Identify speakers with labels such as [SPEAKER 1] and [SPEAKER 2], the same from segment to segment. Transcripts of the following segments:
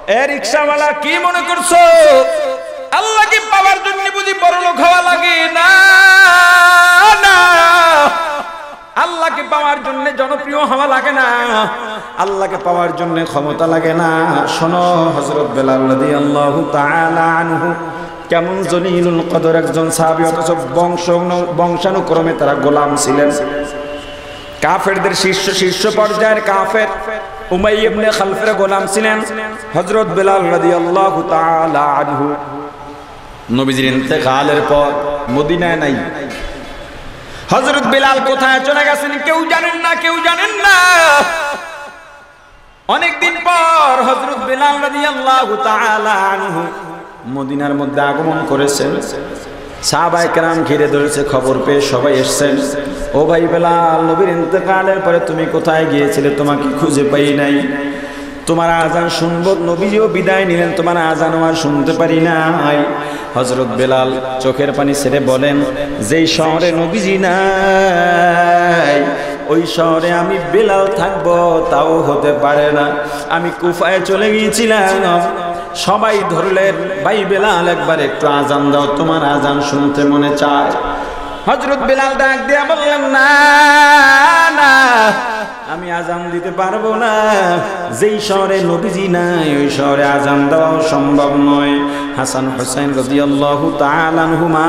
[SPEAKER 1] এ রিকশাওয়ালা কি মনে করছো আল্লাহকে পাওয়ার জন্য বুঝি বড় লোক হওয়া লাগে? না না, আল্লাহকে পাওয়ার জন্য জনপ্রিয় হওয়া লাগে না, আল্লাহকে পাওয়ার জন্য ক্ষমতা লাগে না। শোনো, হযরত বেলাল রাদিয়াল্লাহু তাআলা আনহু কেমন জলিলুল কদর একজন সাহাবী, অথচ বংশানুক্রমে তারা গোলাম ছিলেন। কাফেরদের শীর্ষ পর্যায়ের কাফের উমাইয়া ইবনে খালফের গোলাম ছিলেন হযরত বেলাল রাদিয়াল্লাহু তাআলা আনহু। নবীজির ইন্তেকালের পর মদিনায় নাই। হযরত বেলাল কোথায় চলে গেছেন কেউ জানেন না, কেউ জানেন না। অনেকদিন পর হযরত বেলাল রাদিয়াল্লাহু তাআলা আনহু মদিনার মধ্যে আগমন করেছেন। সাহাবায়ে কেরাম ঘিরে ধরেছে, খবর পেয়ে সবাই এসেছেন। ও ভাই বেলাল, নবীর ইন্তেকালের পরে তুমি কোথায় গিয়েছিলে? তোমাকে খুঁজে পাই নাই। তোমার আজান শুনবো, নবীজিও বিদায় নিলেন, তোমার আজানও আর শুনতে পারি নাই। হযরত বেলাল চোখের পানি ছেড়ে বলেন, যেই শহরে নবীজি নাই ওই শহরে আমি বেলাল থাকবো তাও হতে পারে না। আমি কুফায় চলে গিয়েছিলাম, সবাই ধরলেন, ভাই বেলাল একবার একটু আজান দাও, তোমার আজান শুনতে মনে চায়। হযরত বেলাল ডাক দিয়া বললেন, না না, আমি আজান দিতে পারবো না। যেই শহরে নবীজি নাই ওই শহরে আজান দেওয়া সম্ভব নয়। হাসান হুসাইন রাদিয়াল্লাহু তাআলা আনহুমা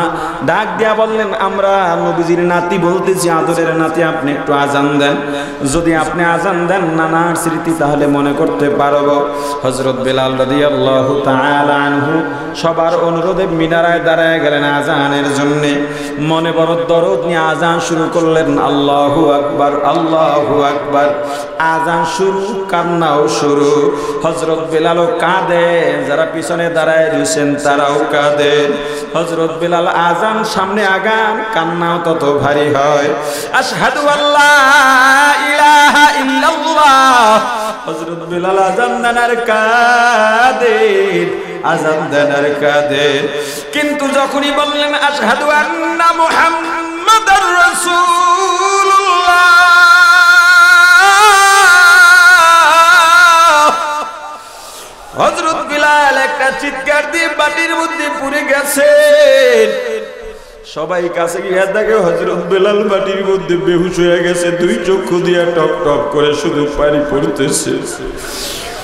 [SPEAKER 1] ডাক দিয়া বললেন, আমরা নবীজির নাতি বলতেছি, আদরের নাতি, আপনি একটু আজান দেন। যদি আপনি আজান দেন নানার স্মৃতি তাহলে মনে করতে পারবো। হযরত বেলাল রাদিয়াল্লাহু তাআলা আনহু সবার অনুরোধে মিনারায় দাঁড়ায় গেলেন আজানের জন্য। মনে বড় দরদ নিয়ে আজান শুরু করলেন, আল্লাহু আকবার, আল্লাহু আকবার। আজান শুরু, কান্নাও শুরু। হযরত বেলালও কাঁদে, যারা পিছনে দাঁড়ায় রয়েছেন তারাও কাঁদে। হযরত বেলাল আজান সামনে আগান, কান্নাও তত ভারী হয়। আশহাদু আল্লা ইলাহা ইল্লাল্লাহ। হযরত বেলাল আজান দেন আর কাঁদে, আজান দেন আর কাঁদে। কিন্তু যখনই বললেন আশহাদু আন্না মুহাম্মাদার রাসূলুল্লাহ, হযরত বেলাল একটা চিৎকার দিয়ে বাটির মধ্যে পড়ে গেছে। সবাই কাছে গিয়ে দেখে হযরত বেলাল বাটির মধ্যে বেহুশ হয়ে গেছে, দুই চক্ষু দিয়ে টক টক করে শুধু পানি পড়তেছে।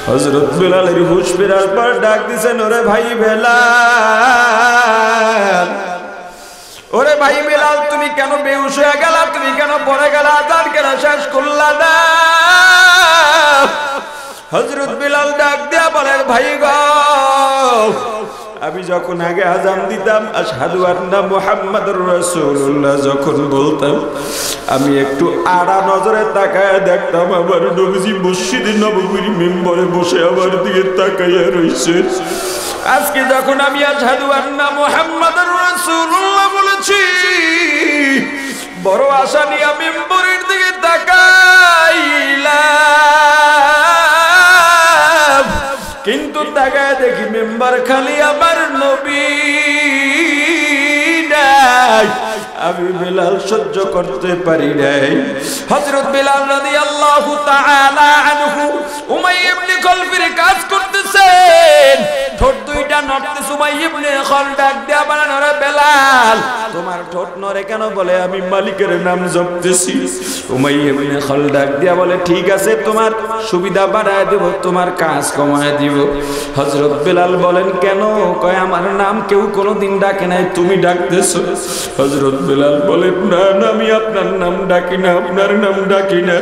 [SPEAKER 1] হযরত বেলালের হুঁশ ফেরার পর ডাক দিছেন, ওরে ভাই বেলাল, ওরে ভাই বেলাল, তুমি কেন বেহুশ হয়ে গেলা? তুমি কেন পড়ে গেলা? আজান কেন শেষ করলা না? হযরত বেলাল ডাক দিয়া বলেন, ভাই গো, আমি যখন আগে আজান দিতাম আশহাদু আন্না মুহাম্মাদুর রাসূলুল্লাহ যখন বলতাম, আমি একটু আড়া নজরে তাকায় দেখতাম আমার নবীজি মসজিদে নববীর মিম্বরে বসে আমার দিকে তাকাইয়া রইছে। আজকে যখন আমি আশহাদু আন্না মুহাম্মাদুর রাসূলুল্লাহ বলেছি, বড় আশা নিয়ে মিম্বরের দিকে তাকাইলাম, কিন্তু তাকায় দেখি মেম্বার খালি, আমার নবী নাই। আমি বেলাল সহ্য করতে পারি নাই। হযরত বেলাল রাদিয়াল্লাহু তাআলা আনহু উমাইয়া ইবনে খালফের কাজ করতেছেন, ঠোঁট দুইটা নড়তেছে। উমাইয়া ইবনে খালফ ডাক দিয়া বলেন, ওরে বেলাল, তোমার ঠোঁট নড়ে কেন? বলে, আমি মালিকের নাম জপতেছি। উমাইয়া ইবনে খালফ ডাক দিয়া বলে, ঠিক আছে, তোমার সুবিধা বাড়ায় দেব, তোমার কাজ কমায় দিব। হযরত বেলাল বলেন, কেন? কয়, আমার নাম কেউ কোনোদিন ডাকে নাই, তুমি ডাকতেছো। হযরত বেলাল বলে, না না, আমি আপনার নাম ডাকি না, আপনার নাম ডাকি না।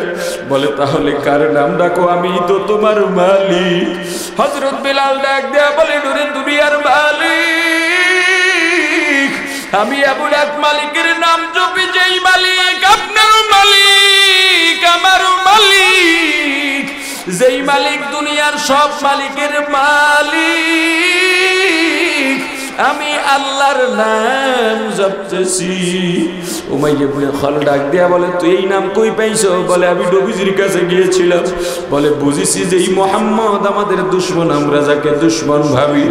[SPEAKER 1] বলে, তাহলে কার নাম ডাকো? আমি তো তোমার মালিক। হযরত বেলাল ডাক দেয়া বলে, নুরে দুনিয়ার মালিক, আমি আবুল হক মালিকের নাম জপি, যেই মালিক আপনার মালিক, আমার মালিক, যেই মালিক দুনিয়ার সব মালিকের মালিক, আমি আল্লাহর নাম জপতেছি। উমাইয়া ইবনে খালফ ডাক দিয়া বলে, তুই এই নাম কই পাইছো? বলে, আমি নবীজির কাছে গিয়েছিলাম। বলে, বুঝেছি যে এই মুহাম্মদ আমাদের দুশমন, আমরা যাকে দুশমন ভাবি,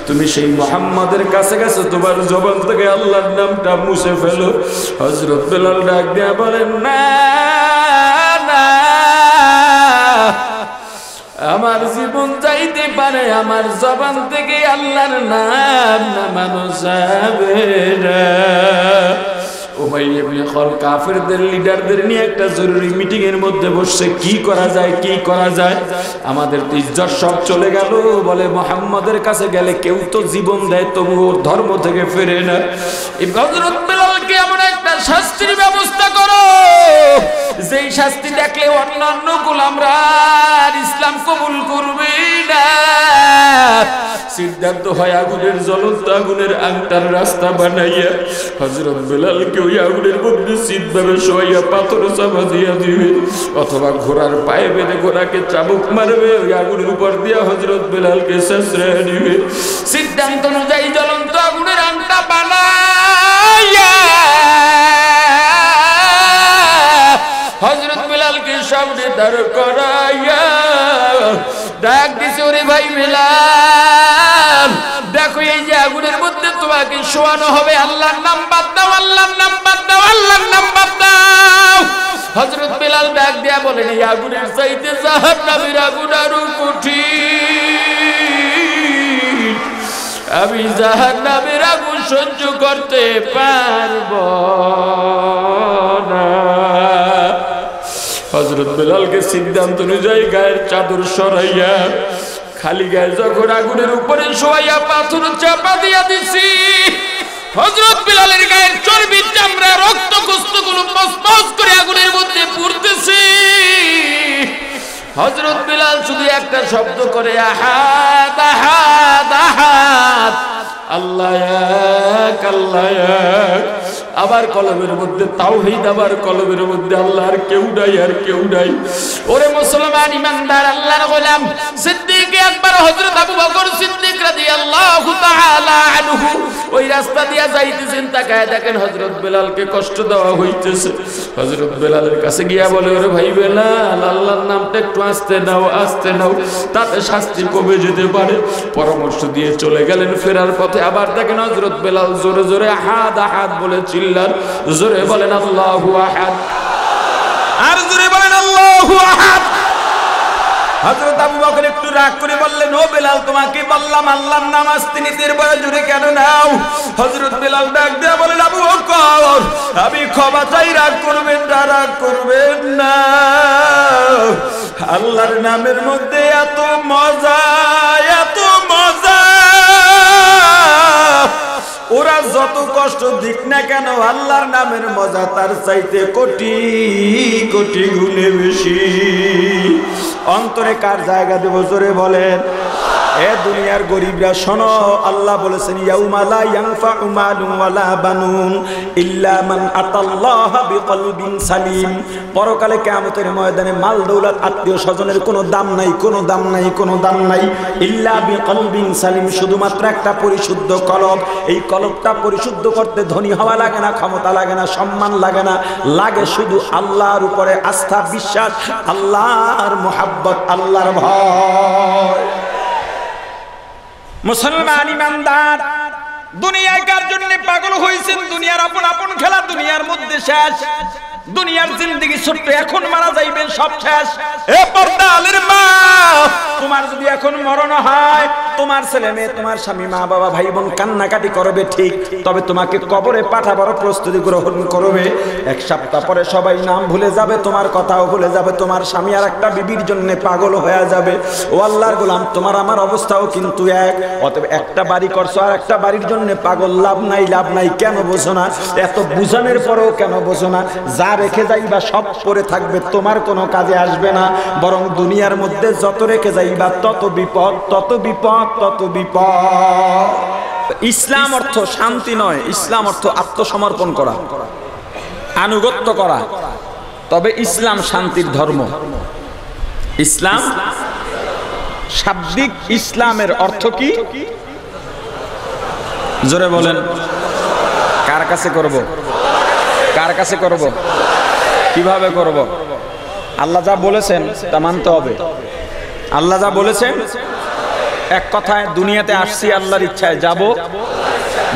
[SPEAKER 1] তুমি সেই মুহাম্মদের কাছে গেছো, তোমার জবান থেকে আল্লাহর নামটা মুছে ফেলো। হযরত বেলাল ডাক দিয়া বলেন, না না,
[SPEAKER 2] আমার জীবন যাইতে পারে আমার জবান থেকে আল্লাহর নাম নামানো যাবে না। উমাইয়া ইবনে খালদ কাফেরদের লিডারদের নিয়ে একটা জরুরি মিটিং এর মধ্যে বসে কি করা যায় কি করা যায়। আমাদের তো ইজ্জত সব চলে গেল, বলে মুহাম্মাদের কাছে গেলে কেউ তো জীবন দেয় তবু ওর ধর্ম থেকে ফেরে না। এই হযরত বেলালকে এমন একটা শাস্তির ব্যবস্থা করো যেই শাস্তি দেখলে অন্যান্য গোলামরা ইসলাম কবুল করবে না। সিদ্ধান্ত হয় আগুনের জ্বলন্ত আগুনের আংটার রাস্তা বানাইয়া হযরত বেলালকে ওই আগুনের মধ্যে সিধভাবে শোয়াইয়া পাথর চাপা দিয়া দিবে, অথবা ঘোড়ার পায়ে বেঁধে ঘোড়াকে চাবুক মারবে, ওই আগুনের উপর দিয়া হযরত বেলালকে শেষরে দিবে। সিদ্ধান্ত অনুযায়ী জ্বলন্ত আগুনের আংটা বানাইয়া হযরত বেলালকে সামনে দাঁড় করাইয়া ডাক দিছে, ওরে ভাই বেলাল দেখো এই যে আগুনের মধ্যে তোমাকে শোয়ানো হবে, আল্লাহর নাম বাদ দাও, আল্লাহর নাম বাদ দাও, আল্লাহর নাম বাদ দাও। হযরত বেলাল ডাক দিয়া বলেন, এই আগুনের চাইতে জাহান্নামের আগুন আরো কঠিন, আমি জাহান্নামের আগুন সহ্য করতে পারবো না। হযরত বেলালকে সিদ্ধান্ত অনুযায়ী গায়ের চাদর সরাইয়া খালি গায়ে যখন আগুনের উপরে শোয়াইয়া পাথর চাপা দিয়া দিছি, হযরত বেলালের গায়ের চর্বি চামড়া রক্ত কুষ্ঠগুলো মসমস করে আগুনের মধ্যে পুড়তেছে। হযরত বেলাল শুধু একটা শব্দ করে আহাদ আহাদ আহাদ, আল্লাহ এক আল্লাহ এক। আবার কলবের মধ্যে তাওহীদ, আবার কলবের মধ্যে আল্লাহর কেউ নাই আর কেউ নাই। ওরে মুসলমান ইমানদার আল্লাহর গোলাম সিদ্দিক আকবর হযরত আবু বকর সিদ্দিক রাদিয়াল্লাহু তাআলা আনহু ওই রাস্তা দিয়া যাইতেছেন, তাকায় দেখেন হযরত বেলালকে কষ্ট দেওয়া হইতেছে। হযরত বেলালের কাছে গিয়া বলে, ওরে ভাই বেলাল আল্লাহর নামটা একটু আস্তে নাও আস্তে নাও, তাতে শাস্তি কমে যেতে পারে। পরামর্শ দিয়ে চলে গেলেন। ফেরার পথে আবার দেখেন হযরত বেলাল জোরে জোরে আহাদ আহাদ বলে চিল্লার, জোরে বলেন আল্লাহু আহাদ,
[SPEAKER 1] আর জোরে বলেন আল্লাহু আহাদ। হযরত আবু বকর একটু রাগ করে বললেন, ও বেলাল তোমাকে বললাম আল্লাহর নাম আস্তে নিতে বলে জোরে কেন নাও? হযরত বেলাল ডাক দিয়া বলেন, আবু বকর আমি ক্ষমা চাই, রাগ করবেন না, রাগ করবেন না। আল্লাহর নামের মধ্যে এত মজা, এত মজা, ওরা যত কষ্ট দিক না কেন আল্লাহর নামের মজা তার চাইতে কোটি কোটি গুণে বেশি। অন্তরে কার জায়গা দেব জোরে বলেন। এ দুনিয়ার গরিবরা শোনো, আল্লাহ বলেছেন ইয়াউমা লা ইয়ানফাউ মালুন ওয়ালা বানুন ইল্লা মান আতাল্লাহা বিকলবিন সালিম। পরকালে কিয়ামতের ময়দানে মাল দৌলত আত্মীয় স্বজনের কোনো দাম নাই, কোনো দাম নাই, কোনো দাম নাই। ইল্লা বিকলবিন সালিম, শুধুমাত্র একটা পরিশুদ্ধ কলব। এই কলবটা পরিশুদ্ধ করতে ধনী হওয়া লাগে না, ক্ষমতা লাগে না, সম্মান লাগে না, লাগে শুধু আল্লাহর উপরে আস্থা, বিশ্বাস, আল্লাহর মুহাব্বত, আল্লাহর ভয়। মুসলমান ইমানদার দুনিয়ায় কার জন্য পাগল হয়েছেন? দুনিয়ার আপন আপন খেলা দুনিয়ার মধ্যে শেষ। দুনিয়ার জিন্দেগি ছোট্ট, এখন মারা যাইবেন, সব শেষ। এ পর্দা আলের মা, তোমার যদি এখন মরণ হয়, তোমার ছেলে মেয়ে, তোমার স্বামী, মা বাবা, ভাই বোন কান্নাকাটি করবে ঠিক, তবে তোমাকে কবরে পাঠাবার প্রস্তুতি গ্রহণ করবে। এক সপ্তাহ পরে সবাই নাম ভুলে যাবে, তোমার কথাও ভুলে যাবে, তোমার স্বামী আর একটা বিবির জন্য পাগল হয়ে যাবে। ও আল্লাহর গোলাম, তোমার আমার অবস্থাও কিন্তু এক। অতএব একটা বাড়ি করছো আর একটা বাড়ির জন্য পাগল, লাভ নাই, লাভ নাই। কেন বোঝো না? এত বুঝানোর পরেও কেন বোঝো না? যা রেখে যাইবা সব পরে থাকবে, তোমার কোনো কাজে আসবে না। বরং দুনিয়ার মধ্যে যত রেখে যাইবা তত বিপদ, তত বিপদ, তত বিপদ। ইসলাম অর্থ শান্তি নয়, ইসলাম অর্থ আত্মসমর্পণ করা, আনুগত্য করা। তবে ইসলাম শান্তির ধর্ম। ইসলাম শাব্দিক ইসলামের অর্থ কি? জোরে বলেন। কার কাছে করব? কার কাছে করব? কিভাবে করব? আল্লাহ যা বলেছেন তা মানতে হবে। আল্লাহ যা বলেছেন, এক কথায় দুনিয়াতে আসছি আল্লাহর ইচ্ছায় যাব,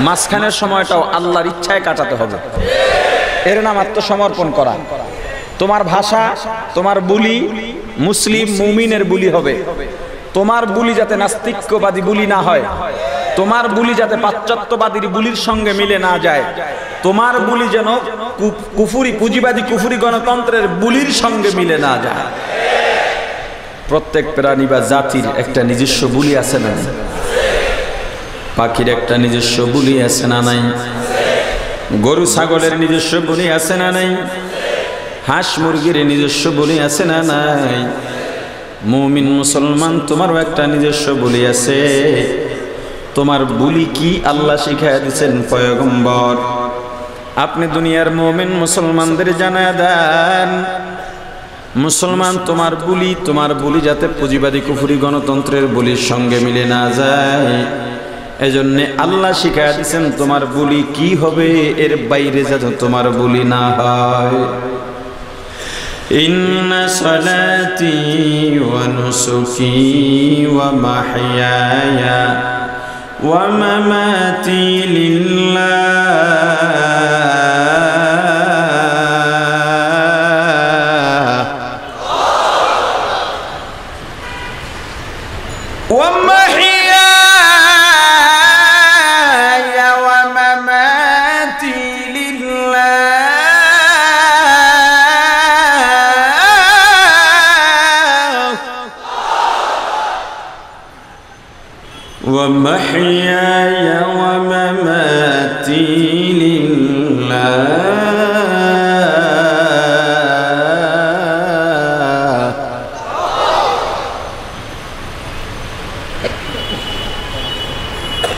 [SPEAKER 1] মাঝখানের সময়টাও আল্লাহর ইচ্ছায় কাটাতে হবে। এর নাম আত্মসমর্পণ করা। তোমার ভাষা, তোমার বুলি, মুসলিম মুমিনের বুলি হবে। তোমার বুলি যাতে নাস্তিক্যবাদী বুলি না হয়, তোমার বুলি যাতে পাশ্চাত্যবাদীর বুলির সঙ্গে মিলে না যায়, তোমার বুলি যেন কুফুরি পুঁজিবাদী কুফুরি গণতন্ত্রের বুলির সঙ্গে মিলে না যায়। প্রত্যেক প্রাণী বা জাতির একটা নিজস্ব বুলি আছে না? পাখির একটা নিজস্ব বুলি আছে না নাই? গরু ছাগলের নিজস্ব বুলি আছে না নাই? হাঁস মুরগির নিজস্ব বুলি আছে না নাই? মুমিন মুসলমান তোমারও একটা নিজস্ব বুলি আছে। তোমার বুলি কি আল্লাহ শিখাইয়া দিয়েছেন পয়গম্বর। আপনি দুনিয়ার মুমিন মুসলমানদের জানায়া দেন, মুসলমান তোমার বুলি যাতে পুঁজিবাদী কুফরি গণতন্ত্রের বুলির সঙ্গে মিলে না যায়, এজন্য আল্লাহ শিখাইয়া দিয়েছেন তোমার বুলি কি হবে, এর বাইরে যাতে তোমার বুলি না হয়। ইন্না সালাতি ওয়া নুসুকি ওয়া মাহইয়ায়া ওয়া মামাতি লিল্লাহ ওয়া মাহইয়ায়া ওয়া মামাতি ومحياي ومماتي لله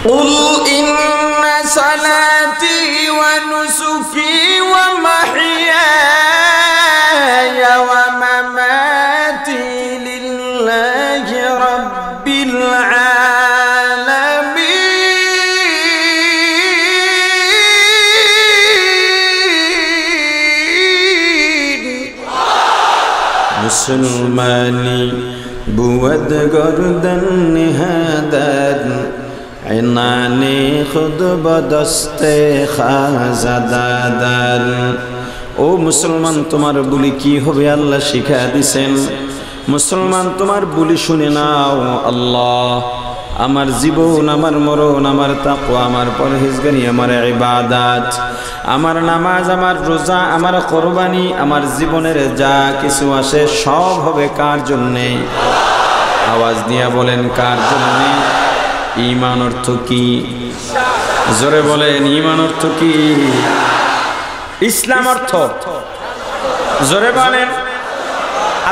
[SPEAKER 1] قل إن صلاتي ونسكي ومحياي ومماتي لله رب মুসলমানি বুয়দ গর্দন নিহাদার ইনানি খুদ বদস্তে খাজাদাদার। ও মুসলমান তোমার বুলি কি হবে আল্লাহ শিখা দিছেন। মুসলমান তোমার বুলি শুনে নাও। আল্লাহ আমার জীবন, আমার মরণ, আমার তাকওয়া, আমার পরহেজগারি, আমার ইবাদত, আমার নামাজ, আমার রোজা, আমার কোরবানি, আমার জীবনের যা কিছু আসে সব হবে কার জন্যে? আওয়াজ দিয়া বলেন কার জন্যে? ঈমান অর্থ কি? জোরে বলেন ঈমান অর্থ কি? ইসলাম অর্থ জোরে বলেন।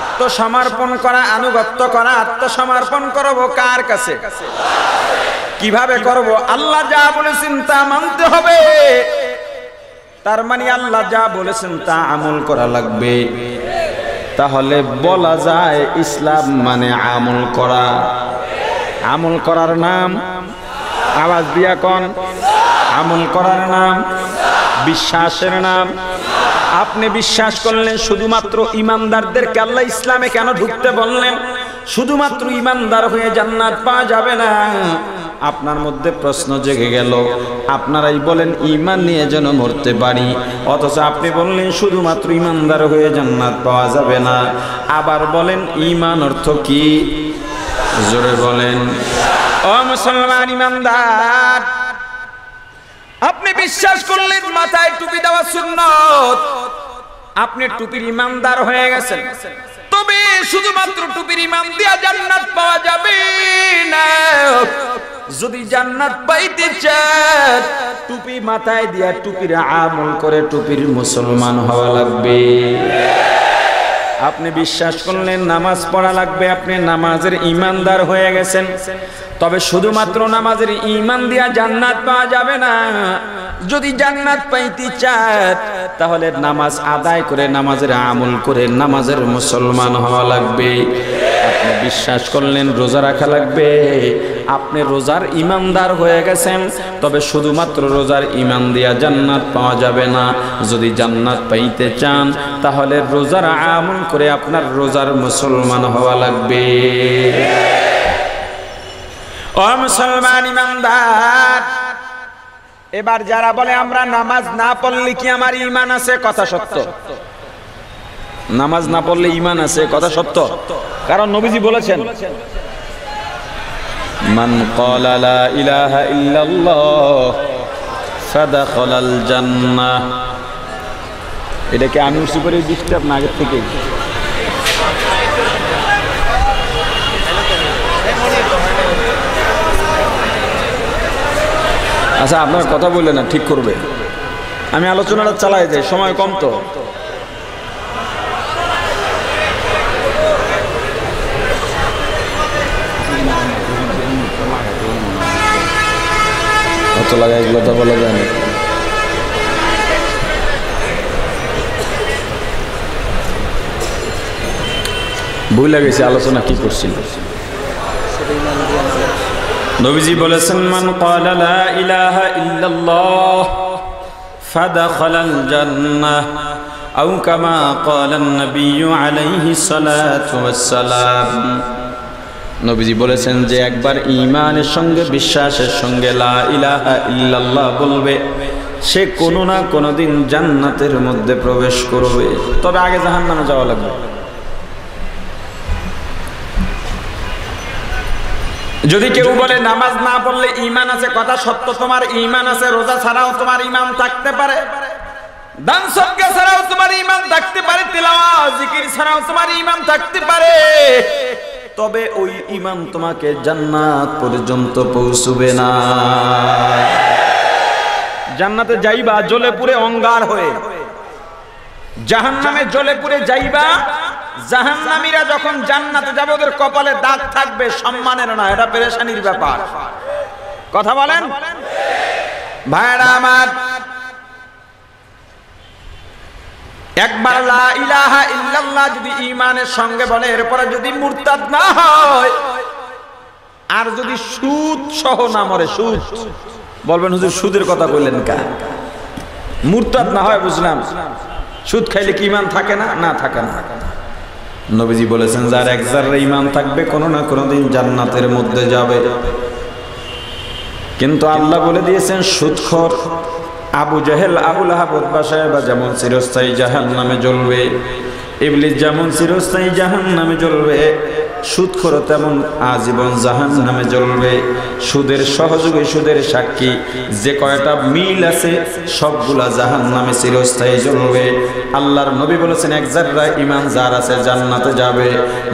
[SPEAKER 1] আত্মসমর্পণ করা, আনুগত্য করা। আত্মসমর্পণ করব কার কাছে? কিভাবে করব? আল্লাহ যা বলেছেন তা মানতে হবে। তার মানে আল্লাহ যা বলেছেন তা আমল করা লাগবে। তাহলে বলা যায় ইসলাম মানে আমল করা। আমল করার নাম, আওয়াজ দিয়া কোন? আমল করার নাম, বিশ্বাসের নাম। আপনি বিশ্বাস করলেন শুধুমাত্র ইমানদারদেরকে আল্লাহ ইসলামে কেন ঢুকতে বললেন? শুধুমাত্র ইমানদার হয়ে জান্নাত পাওয়া যাবে না। আপনার মধ্যে প্রশ্ন জেগে গেল, আপনারাই বলেন ঈমান নিয়ে যেন মরতে পারি, অথচ আপনি বললেন শুধুমাত্র ইমানদার হয়ে জান্নাত পাওয়া যাবে না। আবার বলেন ঈমান অর্থ কি? জোরে বলেন। ও মুসলমান ইমানদার, আপনি বিশ্বাস করলেন মাথায় টুপি দেওয়া সুন্নত, আপনি টুপির ইমানদার হয়ে গেছেন। তবে শুধুমাত্র টুপির ইমান দিয়া জান্নাত পাওয়া যাবে না। যদি জান্নাত পাইতে চান টুপি মাথায় দিয়া টুপির আমল করে টুপির মুসলমান হওয়া লাগবে। আপনি বিশ্বাস করলেন নামাজ পড়া লাগবে, আপনি নামাজের ইমানদার হয়ে গেছেন। তবে শুধুমাত্র নামাজের ঈমান দিয়া জান্নাত পাওয়া যাবে না। যদি জান্নাত পাইতে চান তাহলে নামাজ আদায় করে, নামাজের আমল করে নামাজের মুসলমান হওয়া লাগবে। আপনি বিশ্বাস করলেন রোজা রাখা লাগবে, আপনি রোজার ইমানদার হয়ে গেছেন। তবে শুধুমাত্র রোজার ঈমান দিয়া জান্নাত পাওয়া যাবে না। যদি জান্নাত পাইতে চান তাহলে রোজার আমল করে আপনার রোজার মুসলমান হওয়া লাগবে। ও মুসলমান ইমানদার, এবার যারা বলে আমরা নামাজ না পড়লে কি আমার ঈমান আছে, কথা সত্য? নামাজ না পড়লে ঈমান আছে, কথা সত্য। কারণ নবীজি বলেছেন, মান ক্বালা লা ইলাহা ইল্লাল্লাহ ফাদাখালাল জান্নাহ। এটা কি আমি উঠছি করে ডিস্টার্ব না আগের থেকে? আচ্ছা, আপনার কথা বললেন না, ঠিক করবে। আমি আলোচনাটা চালাই যাই, সময় কম তো। কত লাগাই কথা বলা যায় না। ভুল লাগেছে আলোচনা কি করছিল। নবীজি বলেছেন, মান ক্বালা লা ইলাহা ইল্লাল্লাহ ফাদাখালাল জান্নাহ আও কামা ক্বালান নবিয়্যু আলাইহিস সালাতু ওয়াস সালাম। নবীজি বলেছেন যে একবার ঈমানের সঙ্গে বিশ্বাসের সঙ্গে লা ইলাহা ইল্লাল্লাহ বলবে, সে কোনো না কোনো দিন জান্নাতের মধ্যে প্রবেশ করবে, তবে আগে জাহান্নামে যাওয়া লাগবে। যদি কেউ বলে নামাজ না পড়লে ঈমান আছে, কথা সত্য, তোমার ঈমান আছে। রোজা ছাড়াও তোমার ঈমান থাকতে পারে, দান সদকা ছাড়াও তোমার ঈমান থাকতে পারে, তিলাওয়াত জিকির ছাড়াও তোমার ঈমান থাকতে পারে, তবে ওই ঈমান তোমাকে জান্নাত পর্যন্ত পৌঁছবে না। জান্নাতে যাইবা জ্বলে পুড়ে অঙ্গার হয়ে, জাহান্নামে জ্বলে পুড়ে যাইবা। জাহান্নামীরা যখন জান্নাতে যাবে ওদের কপালে দাগ থাকবে, সম্মানের না, এটা পেরেশানির ব্যাপার। কথা বলেন ভাইরা আমার। একবার লা ইলাহা ইল্লাল্লাহ যদি ঈমানের সঙ্গে বলে, এরপরে যদি মুরতাদ না হয়, আর যদি সুদ সহ না মরে, সুদ বলবেন হুজুর সুদের কথা কইলেন কা? মুরতাদ না হয় বুঝলাম, সুদ খাইলে কি ঈমান থাকে না? না, থাকে না। নবীজি বলেছেন, যার এক জাররা ঈমান থাকবে কোনো না কোনো দিন জান্নাতের মধ্যে যাবে। কিন্তু আল্লাহ বলে দিয়েছেন, সুদখোর আবু জেহেল, আবু লাহাব, উতবা সাহেবা যেমন চিরস্থায়ী জাহান্নামে জ্বলবে, ইবলিস যেমন চিরস্থায়ী জাহান্নামে জ্বলবে, সুদখোর তেমন আজীবন জাহান্নামে জ্বলবে। সুদের সহযোগী, সুদের সাক্ষী যে কয়টা মিল আছে সবগুলা জাহান্নামে চিরস্থায়ী জ্বলবে। আল্লাহর নবী বলেছেন, এক জাররা ঈমান যার আছে জান্নাতে যাবে।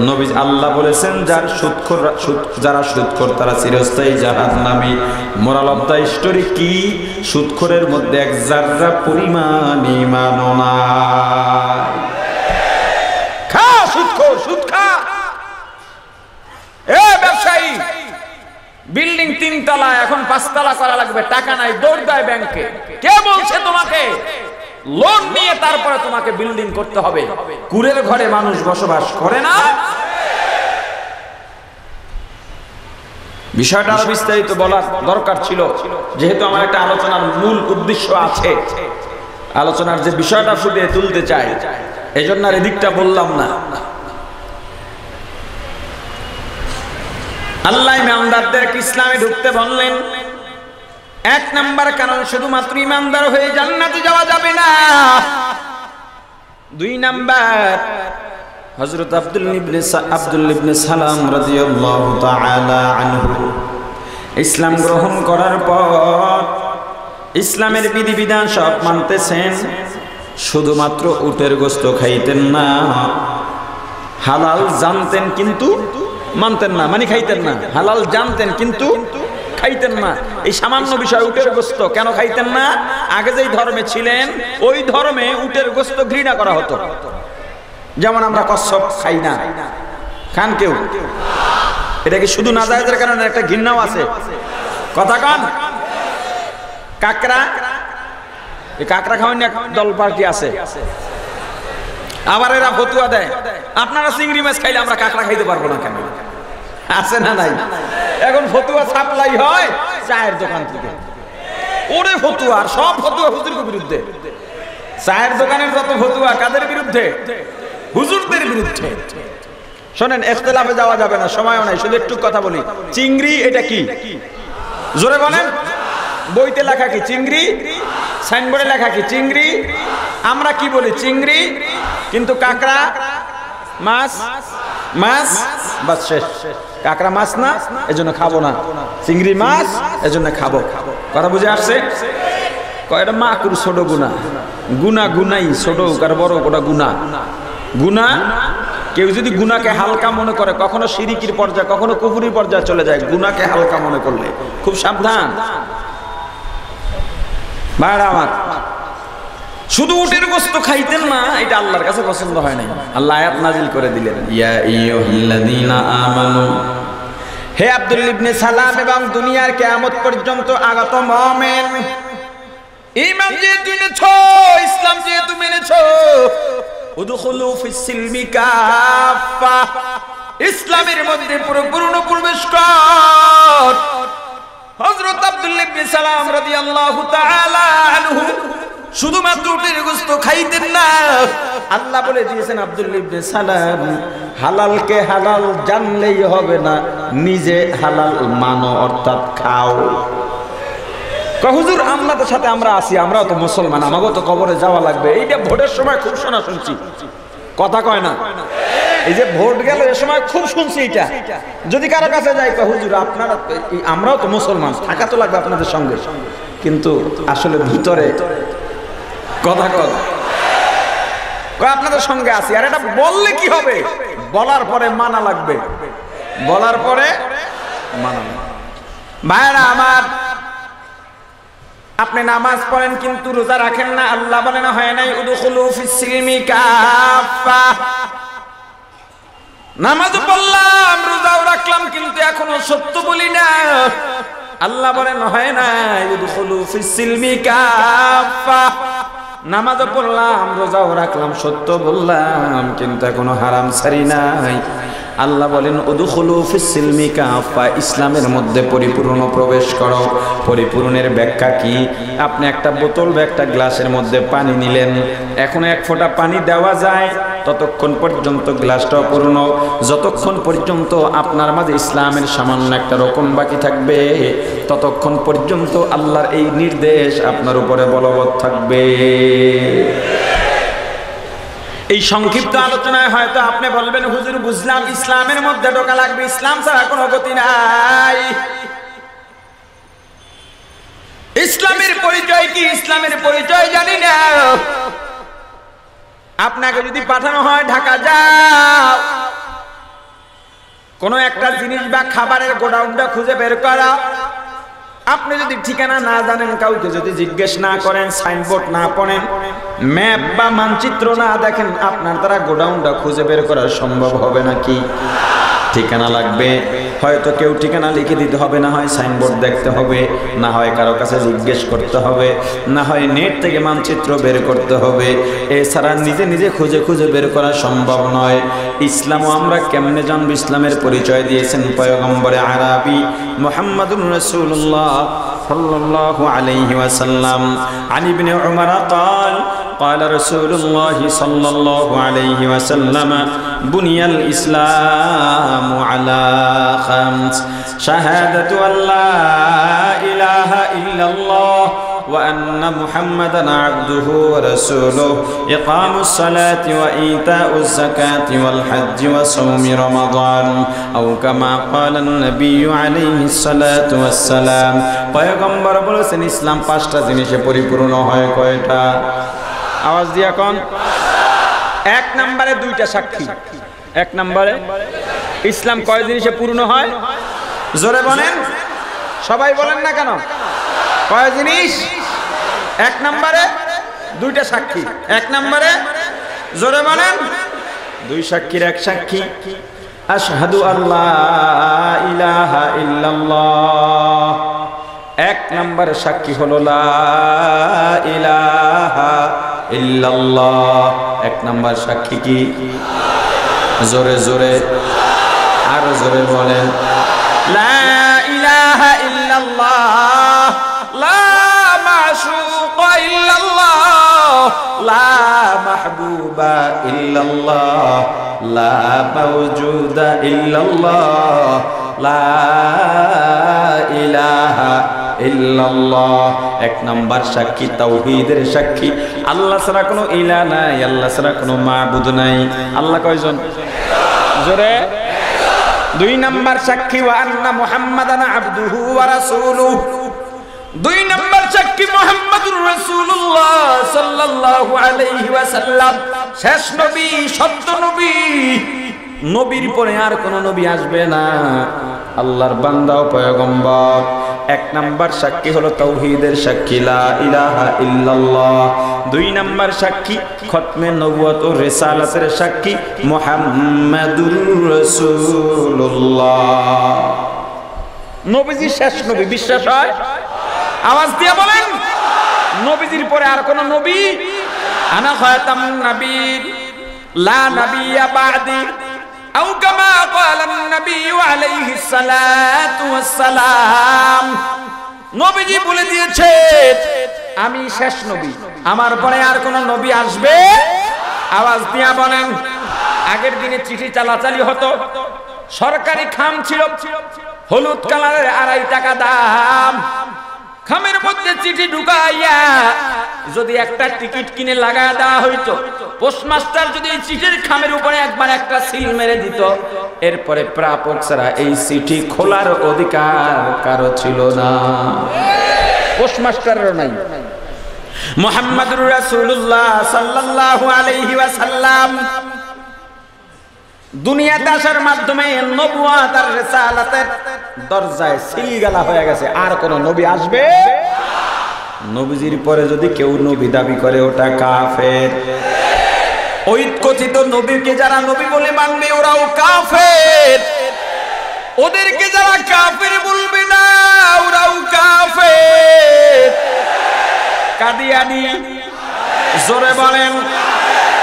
[SPEAKER 1] নবী আল্লাহ বলেছেন, যার সুদখোর, যারা সুদখোর তারা চিরস্থায়ী জাহান্নামী। মোরাল অফ দ্য স্টোরি কি? সুদখোরের মধ্যে এক জাররা পরিমাণ ঈমানও নাই। খা সুদখোর, সুদ খা। এ ব্যবসায়ী, বিল্ডিং 3 তলা, এখন 5 তলা করা লাগবে, টাকা নাই, দৌড় দেয় ব্যাংকে। কে বলছে তোমাকে লোন নিয়ে তারপরে তোমাকে বিল্ডিং করতে হবে? কুড়ের ঘরে মানুষ বসবাস করে না। বিষয়টা আরো বিস্তারিত বলার দরকার ছিল, যেহেতু আমার একটা আলোচনার মূল উদ্দেশ্য আছে, আলোচনার যে বিষয়টা ফুটিয়ে তুলতে চাই, এজন্য আর এদিকটা বললাম না। আল্লাহ ইমানদারদেরকে ইসলামে ঢুকতে বললেন। 1 নাম্বার কারণ, শুধুমাত্র ইমানদার হয়ে জান্নাতে যাওয়া যাবে না। 2 নাম্বার, হযরত আব্দুল্লাহ ইবনে সালাম রাদিয়াল্লাহু তাআলা আনহু ইসলাম গ্রহণ করার পর ইসলামের বিধিবিধান সব মানতেছেন, শুধুমাত্র উটের গোশত খাইতেন না। হালাল জানতেন কিন্তু মানতেন না, মানে খাইতেন না। হালাল জানতেন কিন্তু খাইতেন না। এই সামান্য বিষয়, উটের গোশত কেন খাইতেন না? আগে যেই ধর্মে ছিলেন ওই ধর্মে উটের গোশত ঘৃণা করা হতো। যেমন আমরা কচ্ছপ খাই না, খান কেউ? এটা কি শুধু নাজায়েজের কারণে? একটা ঘৃণাও আছে, কথা কন। কাকড়া, এই কাকড়া খাওয়ান এক দল পার্টি আছে, আবার এরা ফতুয়া দেয়, আপনারা চিংড়ি মাছ খাইলে আমরা কাকড়া খাইতে পারবো না কেন? আছে না নাই? এখন ফতুয়া সাপ্লাই হয় চায়ের দোকান থেকে। ওরে ফতুয়া, আর সব ফতুয়া হুজুরের বিরুদ্ধে। চায়ের দোকানের যত ফতুয়া কাদের বিরুদ্ধে? হুজুরদের বিরুদ্ধে। শোনেন, ইখতিলাফে যাওয়া যাবে না, সময়ও নাই, শুধু একটু কথা বলি। চিংড়ি এটা কি? জোরে বলেন। বইতে লেখা কি চিংড়ি? সাইনবোর্ডে লেখা কি চিংড়ি? আমরা কি বলি? চিংড়ি। কিন্তু কাঁকড়া মাছ, মাছ বাস শেষ। কাঁকড়া মাছ না, এজন্য খাবো না। চিংড়ি মাছ, এজন্য খাবো। কথা বুঝে আসছে? কয়টা মাকুর ছোট গুণা, গুণা গুনাই ছোট আর বড় ওটা গুণা। গুণা কেউ যদি গুনাকে হালকা মনে করে, কখনো শিরিকির পর্যায়ে, কখনো কুফুরির পর্যায়ে চলে যায়। গুনাকে হালকা মনে করলে খুব সাবধান। ভাইরা আমার, শুধু উটের গোশত খাইতেন না, এটা আল্লাহর কাছে পছন্দ হয় নাই। আল্লাহ আয়াত নাজিল করে দিলেন, ইয়া আইয়ুহাল্লাযীনা আমানু, হে আব্দুল ইবনে সালাম এবং দুনিয়ার কিয়ামত পর্যন্ত আগত মুমিন, ঈমান যেহেতু এনেছো, ইসলাম যেহেতু মেনেছো, উদখুলু ফিস সিলমি কাফা, ইসলামের মধ্যে পূর্ণ প্রবেশ কর। হযরত আব্দুল্লাহ ইবনে সালাম রাদিয়াল্লাহু তাআলা আনহু শুধুমাত্র উটের গোশত খাইতেন না, আল্লাহ বলে দিয়েছেন আব্দুল্লাহ ইবনে সালাম হালালকে হালাল জানলেই হবে না, নিজে হালাল মানো, অর্থাৎ খাও। হুজুর আমলাদের সাথে আমরা আছি, আমরাও তো মুসলমান, আমাকেও তো কবরে যাওয়া লাগবে। এইটা ভোটের সময় খুব শোনা শুনছি, কথা কয় না। এই যে ভোট গেল, এ সময় খুব শুনছি এটা। যদি কারো কাছে যাই, হুজুর আপনারা, আমরাও তো মুসলমান, থাকা তো লাগবে আপনাদের সঙ্গে, কিন্তু আসলে ভিতরে কথা কয় আপনাদের সঙ্গে আছি। আর এটা বললে কি হবে? বলার পরে মানা লাগবে, বলার পরে মানা লাগবে। ভাইরা আমার, আপনি নামাজ পড়েন কিন্তু রোজা রাখেন না, আল্লাহ বলেন হয় নাই উদখুলু ফিস সিলমি কাফা। নামাজ পড়লাম, রোজাও রাখলাম, কিন্তু এখনো সত্য বলি না, আল্লাহ বলেন হয় নাই উদখুলু ফিস সিলমি কাফা। নামাজও পড়লাম, রোজাও রাখলাম, সত্য বললাম, কিন্তু এখনো হারাম ছাড়ি নাই। আল্লাহ বলেন উদখুলু ফিস সিলমি কাফা, ইসলামের মধ্যে পরিপূর্ণ প্রবেশ করো। পরিপূর্ণের ব্যাখ্যা কি? আপনি একটা বোতল বা একটা গ্লাসের মধ্যে পানি নিলেন, এখন এক ফোঁটা পানি দেওয়া যায়, ততক্ষণ পর্যন্ত গ্লাসটা পূর্ণ। যতক্ষণ পর্যন্ত আপনার মাঝে ইসলামের সামান্য একটা রকম বাকি থাকবে, ততক্ষণ পর্যন্ত আল্লাহর এই নির্দেশ আপনার উপরে বলবৎ থাকবে। এই সংক্ষিপ্ত আলোচনায় হয়তো আপনি বলবেন, হুজুর বুঝলাম, ইসলামের মধ্যে ঢোকা লাগবে, ইসলাম ছাড়া কোনো গতি নাই। ইসলামের পরিচয় কি? ইসলামের পরিচয় জানি না। আপনাকে যদি পাঠানো হয় ঢাকা যাও, কোনো একটা জিনিস বা খাবারের গোডাউনটা খুঁজে বের করা, আপনি যদি ঠিকানা না জানেন, কাউকে যদি জিজ্ঞেস না করেন, সাইনবোর্ড না পড়েন, ম্যাপ বা মানচিত্র না দেখেন, আপনার দ্বারা গোডাউনটা খুঁজে বের করা সম্ভব হবে নাকি? ঠিকানা লাগবে, হয়তো কেউ ঠিকানা লিখে দিতে হবে, না হয় সাইনবোর্ড দেখতে হবে, না হয় কারো কাছে জিজ্ঞেস করতে হবে, না হয় নেট থেকে মানচিত্র বের করতে হবে। এছাড়া নিজে নিজে খুঁজে খুঁজে বের করা সম্ভব নয়। ইসলামও আমরা কেমনে জানব? ইসলামের পরিচয় দিয়েছেন পয়গম্বরে আরবি মুহাম্মাদুর রাসূলুল্লাহ সাল্লাল্লাহু আলাইহি ওয়াসাল্লাম। আন ইবনে উমর قال قال رسول الله صلى الله عليه وسلم بني الإسلام على خمس شهادة أن لا إله إلا الله وأن محمدا عبده ورسوله إقام الصلاة وإيتاء الزكاة والحج وصوم رمضان أو كما قال النبي عليه الصلاة والسلام। পয়গম্বর বলেছেন ইসলাম পাঁচটা জিনিসে পরিপূর্ণ হয়। কয়টা? আওয়াজ দিয়া কোন? এক নম্বরে দুইটা সাক্ষী। এক নম্বরে ইসলাম কয় জিনিসে পূর্ণ হয়? জোরে বলেন, সবাই বলেন না কেন? কয় জিনিস? এক নম্বরে দুইটা সাক্ষী। এক নম্বরে জোরে বলেন, দুই সাক্ষীর এক সাক্ষী। আশহাদু আল্লাহ ইলাহা ইল্লাল্লাহ। এক নম্বরে সাক্ষী হলো লা ইলাহা ইল্লাল্লাহ। এক নম্বর সাক্ষী কি? জোরে জোরে, আরো জোরে বলেন, লা ইলাহা ইল্লাল্লাহ, লা মাশুকা ইল্লাল্লাহ, লা মাহবুবা ইল্লাল্লাহ, লা মাওজুদা ইল্লাল্লাহ, লা ইলাহা ইল্লাল্লাহ। এক নাম্বার সাক্ষী, তাওহীদের সাক্ষী, আল্লাহ ছাড়া কোনো ইলাহ নাই, আল্লাহ ছাড়া কোনো মাবুদ নাই। আল্লাহ কয়জন? জোরে। দুই নাম্বার সাক্ষী, ওয়া আন্না মুহাম্মাদান আবদুহু ওয়া রাসূলুহু। দুই নাম্বার সাক্ষী মুহাম্মাদুর রাসূলুল্লাহ সাল্লাল্লাহু আলাইহি ওয়াসাল্লাম শেষ নবী, সত্য নবী। নবীর পরে আর কোন নবী আসবে না, আল্লাহর বান্দা ও পয়গম্বর। এক নাম্বার সাক্ষী হলো তাওহীদের সাক্ষী, লা ইলাহা ইল্লাল্লাহ। দুই নাম্বার সাক্ষী খতমে নবুয়ত ও রিসালাতের সাক্ষী মুহাম্মাদুর রাসূলুল্লাহ। নবীজি শেষ নবী, বিশ্বাস হয়? আওয়াজ দিয়ে বলেন, নবীজির পরে আর কোন নবী? আনা খাতামুন নবীন লা নাবিয়্যা বা'দি আও কামা ক্বালান নবিয়্যু আলাইহিস সালাতু ওয়াস সালাম। নবীজি বলে দিয়েছে আমি শেষ নবী, আমার পরে আর কোন নবী আসবে? আওয়াজ দিয়ে বলেন। আগের দিনে চিঠি চালাচালি হতো, সরকারি খাম ছিল, হলুদ কালারের 2.5 টাকা দাম। খামের মধ্যে চিঠি ঢুকাইয়া যদি একটা টিকিট কিনে লাগায় দেওয়া হইতো, পোস্টমাস্টার যদি এই চিঠির খামের উপরে একবার একটা সিল মেরে দিত, এরপরে প্রাপক ছাড়া এই চিঠি খোলার অধিকার কারো ছিল না, পোস্টমাস্টারেরও নাই। মুহাম্মাদুর রাসূলুল্লাহ সাল্লাল্লাহু আলাইহি ওয়াসাল্লাম দুনিয়াতে আসার মাধ্যমে নবুয়ত আর রিসালাতের দরজায় সিলগালা হয়ে গেছে, আর কোন নবী আসবে? নবীজির পরে যদি কেউ নবী দাবি করে ওটা কাফের। ওই কথিত নবীকে যারা নবী বলে মানবে ওরাও কাফের, ওদেরকে যারা কাফের বলবে না ওরাও কাফের। কাদিয়ানি, জোরে বলেন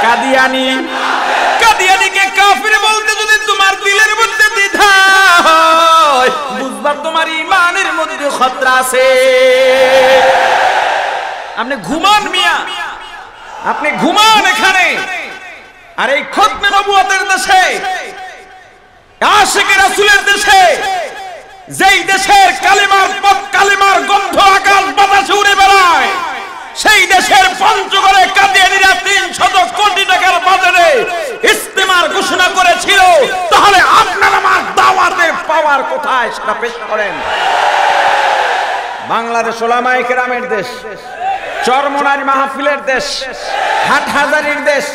[SPEAKER 1] কাদিয়ানি। কাদিয়ানিকে কাফের বলতে যদি তোমার দিলের মধ্যে দ্বিধা হয়, বুঝবা তোমার ঈমানের মধ্যে খতরা আছে। আপনি ঘুমান মিয়া, আপনি ঘুমান এখানে। আর এই খতমে নবুয়তের দেশে, আশিকে রাসূলের দেশে, যেই দেশের কালিমার পথ, কালিমার গন্ধ আকাশ বাতাসে উড়ে বেড়ায়, সেই দেশের পঞ্চগড়ে কাদিয়ানীরা 300 কোটি টাকার বাজারে ইস্তেমার ঘোষণা করেছিল। তাহলে আপনার আমার দাওয়াতের পাওয়ার কোথায় সেটা পেশ করেন। বাংলাদেশ উলামায়ে কেরামের দেশ, চরমোনাই মাহফিলের দেশ, হাটহাজারীর দেশ,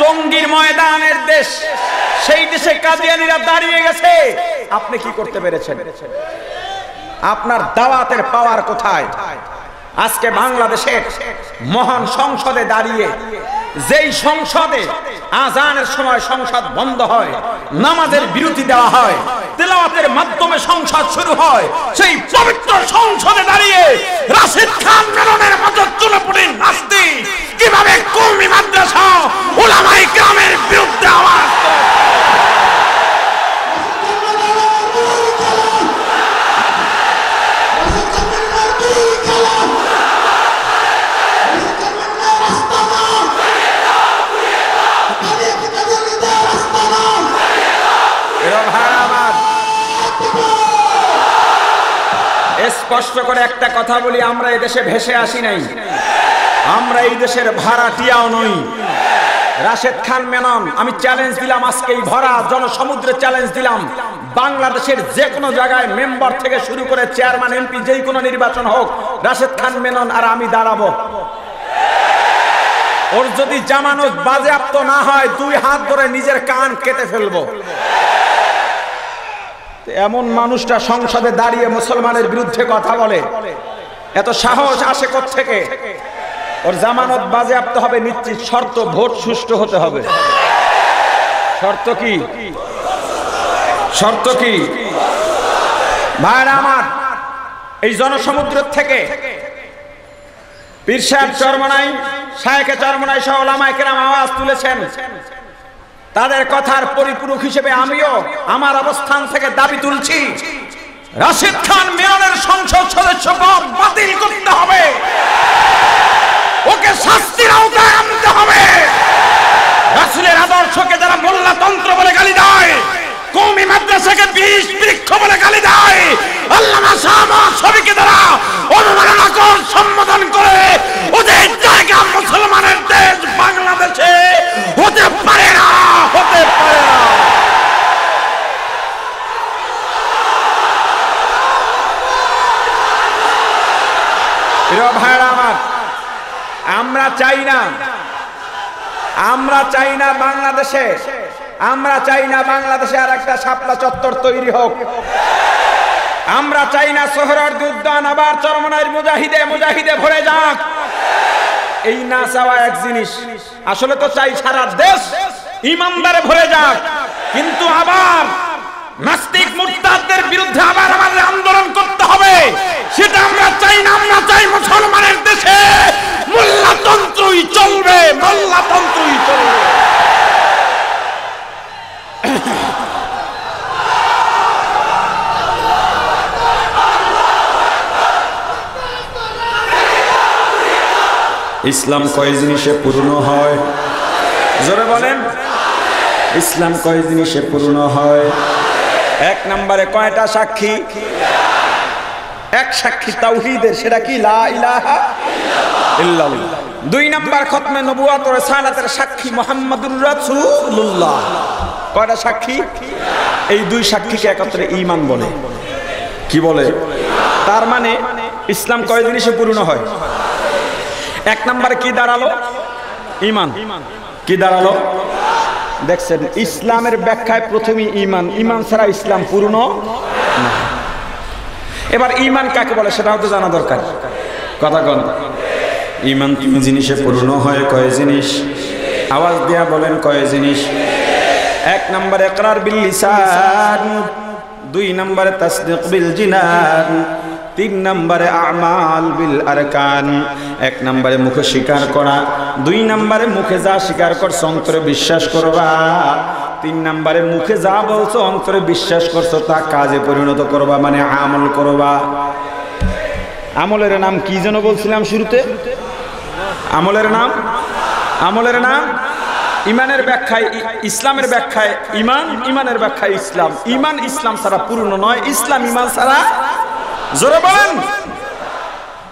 [SPEAKER 1] টঙ্গীর ময়দানের দেশ, সেই দেশে কাদিয়ানীরা দাঁড়িয়ে গেছে। আপনি কি করতে পেরেছেন? আপনার দাওয়াতের পাওয়ার কোথায়? আজকে বাংলাদেশের মহান সংসদে দাঁড়িয়ে, যেই সংসদে আজানের সময় সংসদ বন্ধ হয়, নামাজের বিরতি দেওয়া হয়, তেলাওয়াতের মাধ্যমে সংসদ শুরু হয়, সেই পবিত্র সংসদে দাঁড়িয়ে রাশিদ খান মেননের মতো চুলোপুটি নাস্তিক কিভাবে কওমি মাদ্রাসা উলামায়ে কেরামের বিরুদ্ধে আওয়াজ করে? স্পষ্ট করে একটা কথা বলি, আমরা এই দেশে ভেসে আসি নাই, আমরা এই দেশের ভাড়াটিয়াও নই। রাশেদ খান মেনন, আমি চ্যালেঞ্জ দিলাম, আজকে এই ভরা জনসমুদ্রে চ্যালেঞ্জ দিলাম, বাংলাদেশের যে কোনো জায়গায় মেম্বার থেকে শুরু করে চেয়ারম্যান, এমপি, যেই কোনো নির্বাচন হোক, রাশেদ খান মেনন আর আমি দাঁড়াবো। ওর যদি জামানত বাজেয়াপ্ত না হয়, 2 হাত ধরে নিজের কান কেটে ফেলবো। এমন মানুষটা সংসদে দাঁড়িয়ে মুসলমানের বিরুদ্ধে কথা বলে, এত সাহস আসে কোত্থেকে? ওর জামানত বাজেয়াপ্ত হবে নিশ্চিত, শর্ত ভোট সুষ্ঠু হতে হবে। শর্ত কি? শর্ত কি? ভাইরা আমার, এই জনসমুদ্র থেকে পীর সাহেব চরমোনাই, শায়েখে চরমোনাই সহ উলামায়ে কেরাম আওয়াজ তুলেছেন। তাদের কথার পরিপূরক হিসেবে আমিও আমার অবস্থান থেকে দাবি তুলছি, রাশিদ খান মেননের সংসদ সদস্য পদ বাতিল করতে হবে, ওকে শাস্তির আওতায় আনতে হবে। রাসূলের আদর্শকে যারা মোল্লাতন্ত্র বলে গালি দেয়, কওমি মাদ্রাসাকে বিষ বৃক্ষ বলে গালি দেয়, আল্লামা শাহ শফিকে যারা প্রিয় ভাইরা আমার, আমরা চাই না বাংলাদেশে, আমরা চাই না বাংলাদেশে আর একটা শাপলা চত্বর তৈরি হোক। আমরা চাই না সোহরাওয়ার্দী উদ্যান আবার চরমনাইয়ের মুজাহিদে ভরে যাক। এই না চাওয়া এক জিনিস, আসলে তো চাই সারা দেশ ইমানদারে ভরে যাক, কিন্তু আবার নাস্তিক মুরতাদদের বিরুদ্ধে আবার আমাদের আন্দোলন করতে হবে, সেটা আমরা চাই না। আমরা চাই মুসলমানের দেশে মোল্লাতন্ত্রই চলবে, মোল্লাতন্ত্রই চলবে। ইসলাম কয় জিনিসে পূর্ণ হয়? জোরে বলেন, ইসলাম কয় জিনিসে পূর্ণ হয়? এক নম্বরে কয়টা সাক্ষী? এক সাক্ষী তাওহীদের, সেটা কি? লা ইলাহা ইল্লাল্লাহ। দুই নম্বর খতমে নবুয়ত ও রিসালাতের সাক্ষী মুহাম্মাদুর রাসূলুল্লাহ। কয়টা সাক্ষী? এই দুই সাক্ষীকে একত্রে ঈমান বলে। কি বলে? তার মানে ইসলাম কয় জিনিসে পূর্ণ হয়? এক নম্বরে কি দাঁড়ালো? ঈমান। কি দাঁড়ালো? দেখছেন, ইসলামের ব্যাখ্যায় প্রথমে ঈমান, ঈমান ছাড়া ইসলাম পূর্ণ না। এবার ঈমান কাকে বলে সেটাও তো জানা দরকার। কথা কন, ঈমান তিন জিনিসে পূর্ণ হয়। কয় জিনিস? আওয়াজ দিয়া বলেন, কয় জিনিস? এক নম্বরে ইকরার বিল লিসান, দুই নম্বরে তাসদীক বিল জিনান, তিন নম্বরে আমাল বিল আরকান। এক নম্বরে মুখে স্বীকার করা, দুই নম্বরে মুখে যা স্বীকার করছো অন্তরে বিশ্বাস করবা, তিন নম্বরে মুখে যা বলছো অন্তরে বিশ্বাস করছো তা কাজে পরিণত করবা, মানে আমল করবা। আমলের নাম কি যেন বলছিলাম শুরুতে? আমলের নাম ইমানের ব্যাখ্যায় ইসলামের ব্যাখ্যায় ইমান, ইমানের ব্যাখ্যায় ইসলাম। ইমান ইসলাম ছাড়া পূর্ণ নয়, ইসলাম ইমান ছাড়া। জোরে বলেন,